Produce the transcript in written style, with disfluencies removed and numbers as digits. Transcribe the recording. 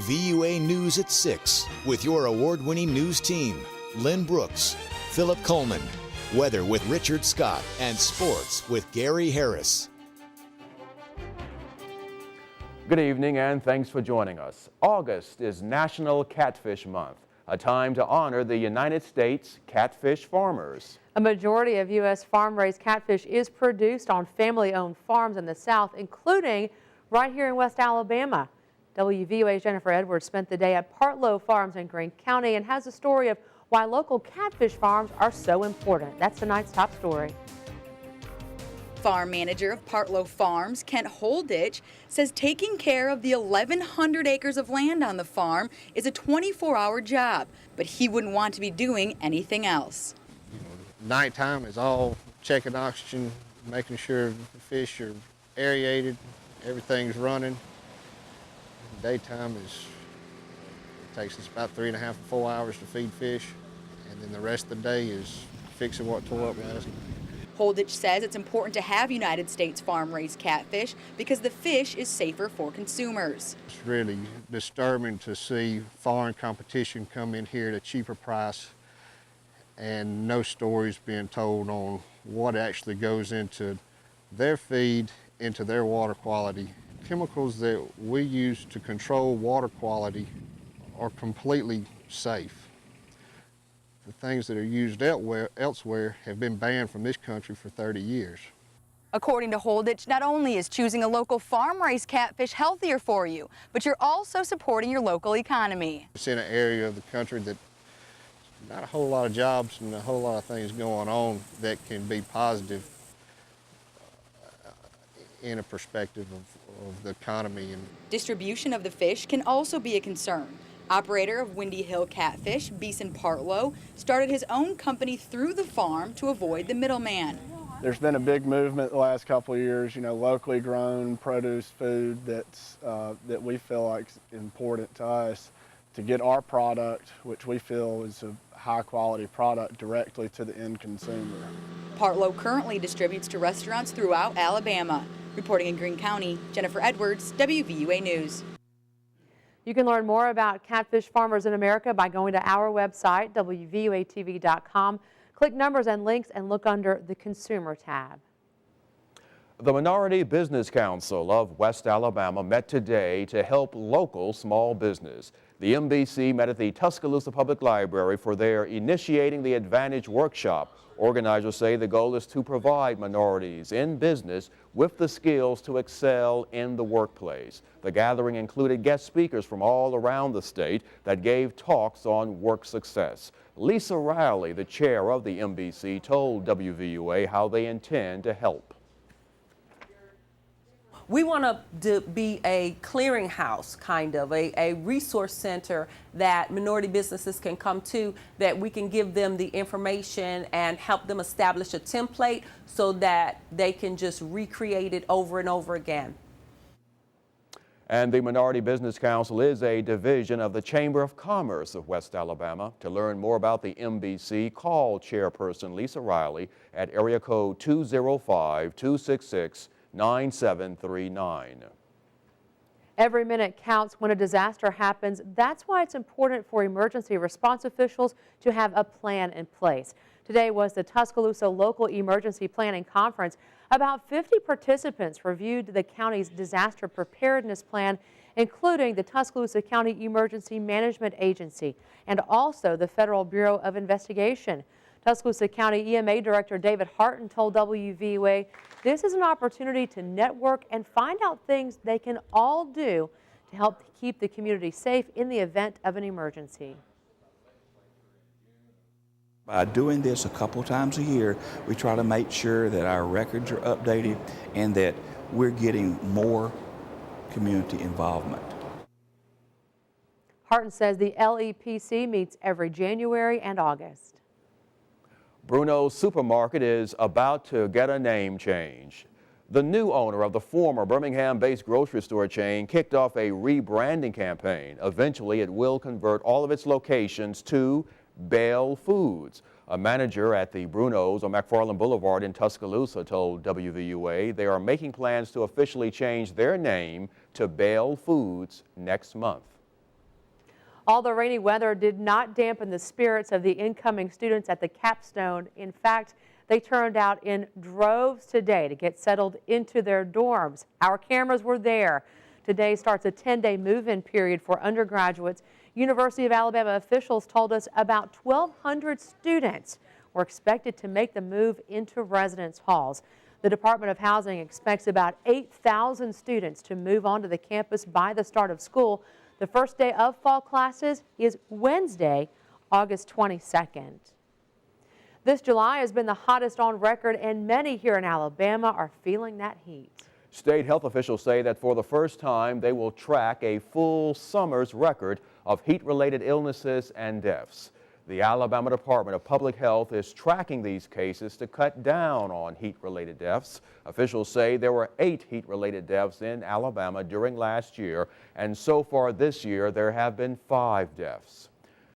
WVUA News at 6 with your award-winning news team, Lynn Brooks, Philip Coleman, weather with Richard Scott, and sports with Gary Harris. Good evening and thanks for joining us. August is National Catfish Month, a time to honor the United States catfish farmers. A majority of U.S. farm-raised catfish is produced on family-owned farms in the South, including right here in West Alabama. WVUA's Jennifer Edwards spent the day at Partlow Farms in Greene County and has a story of why local catfish farms are so important. That's tonight's top story. Farm manager of Partlow Farms, Kent Holditch, says taking care of the 1,100 acres of land on the farm is a 24-hour job, but he wouldn't want to be doing anything else. Nighttime is all checking oxygen, making sure the fish are aerated, everything's running. Daytime it takes us about 3.5 to 4 hours to feed fish, and then the rest of the day is fixing what tore up last night. Holditch says it's important to have United States farm-raised catfish because the fish is safer for consumers. It's really disturbing to see foreign competition come in here at a cheaper price and no stories being told on what actually goes into their feed, into their water quality. Chemicals that we use to control water quality are completely safe. The things that are used elsewhere have been banned from this country for 30 years. According to Holditch, not only is choosing a local farm-raised catfish healthier for you, but you're also supporting your local economy. It's in an area of the country that not a whole lot of jobs and a whole lot of things going on that can be positive in a perspective of the economy. And distribution of the fish can also be a concern. Operator of Windy Hill Catfish, Beeson Partlow, started his own company through the farm to avoid the middleman. There's been a big movement the last couple of years, locally grown produce food that we feel like is important to us to get our product, which we feel is a high quality product, directly to the end consumer. Partlow currently distributes to restaurants throughout Alabama. Reporting in Greene County, Jennifer Edwards, WVUA News. You can learn more about catfish farmers in America by going to our website, WVUATV.com. Click numbers and links and look under the Consumer tab. The Minority Business Council of West Alabama met today to help local small business. The MBC met at the Tuscaloosa Public Library for their Initiating the Advantage workshop. Organizers say the goal is to provide minorities in business with the skills to excel in the workplace. The gathering included guest speakers from all around the state that gave talks on work success. Lisa Riley, the chair of the MBC, told WVUA how they intend to help. We want to be a clearinghouse, kind of, a resource center that minority businesses can come to, that we can give them the information and help them establish a template so that they can just recreate it over and over again. And the Minority Business Council is a division of the Chamber of Commerce of West Alabama. To learn more about the MBC, call Chairperson Lisa Riley at area code 205-266-9739. Every minute counts when a disaster happens. That's why it's important for emergency response officials to have a plan in place. Today was the Tuscaloosa Local Emergency Planning Conference. About 50 participants reviewed the county's disaster preparedness plan, including the Tuscaloosa County Emergency Management Agency and also the Federal Bureau of Investigation. Tuscaloosa County EMA Director David Harton told WVUA this is an opportunity to network and find out things they can all do to help keep the community safe in the event of an emergency. By doing this a couple times a year, we try to make sure that our records are updated and that we're getting more community involvement. Harton says the LEPC meets every January and August. Bruno's Supermarket is about to get a name change. The new owner of the former Birmingham-based grocery store chain kicked off a rebranding campaign. Eventually, it will convert all of its locations to Bell Foods. A manager at the Bruno's on McFarland Boulevard in Tuscaloosa told WVUA they are making plans to officially change their name to Bell Foods next month. All the rainy weather did not dampen the spirits of the incoming students at the capstone. In fact, they turned out in droves today to get settled into their dorms. Our cameras were there. Today starts a 10-day move-in period for undergraduates. University of Alabama officials told us about 1,200 students were expected to make the move into residence halls. The Department of Housing expects about 8,000 students to move onto the campus by the start of school. The first day of fall classes is Wednesday, August 22nd. This July has been the hottest on record, and many here in Alabama are feeling that heat. State health officials say that for the first time, they will track a full summer's record of heat-related illnesses and deaths. The Alabama Department of Public Health is tracking these cases to cut down on heat-related deaths. Officials say there were 8 heat-related deaths in Alabama during last year, and so far this year there have been 5 deaths.